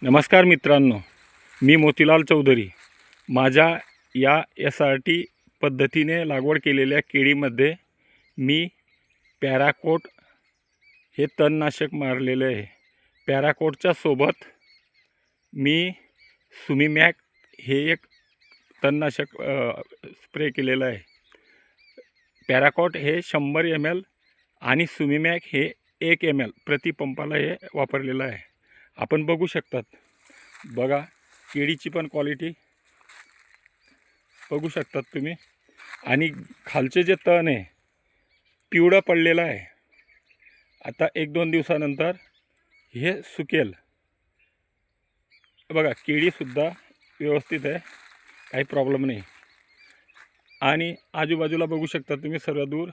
नमस्कार मित्रांनो, मी मोतीलाल चौधरी. माझ्या या SRT पद्धतीने लागवड केलेल्या केळीमध्ये मी पॅराकोट हे तणनाशक मारलेले आहे. पॅराकोटच्या सोबत मी सुमीमॅक हे एक तणनाशक स्प्रे केलेलं आहे. पॅराकोट हे 100 ml आणि सुमीमॅक हे 1 ml प्रति पंपाला हे वापरलेलं आहे. आपण बघू शकतात, बघा केळीची पण क्वालिटी बघू शकतात तुम्ही. आणि खालचे जे तण आहे पिवळं पडलेलं आहे. आता 1-2 दिवसानंतर हे सुकेल. बघा केळीसुद्धा व्यवस्थित आहे, काही प्रॉब्लेम नाही. आणि आजूबाजूला बघू शकता तुम्ही सर्व दूर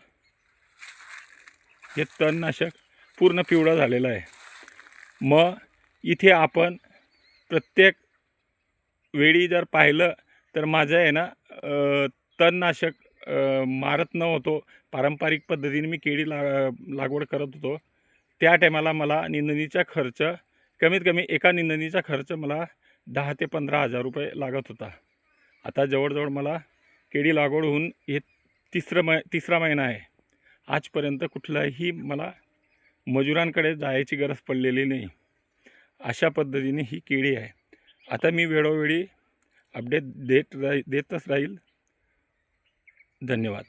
हे तणनाशक पूर्ण पिवळं झालेलं आहे. मग इथे आपण प्रत्येक वेळी जर पाहिलं तर माझं आहे ना तणनाशक मारत नव्हतो. पारंपरिक पद्धतीने मी केळी लागवड करत होतो. त्या टायमाला मला निंदणीचा खर्च कमीत कमी एका निंदणीचा खर्च मला 10,000 ते 15,000 रुपये लागत होता. आता जवळजवळ मला केळी लागवड होऊन हे तिसरा महिना आहे. आजपर्यंत कुठलाही मला मजुरांकडे जायची गरज पडलेली नाही. अशा पद्धतीने ही केळी आहे. आता मी वेळोवेळी अपडेट देतच राहील. धन्यवाद.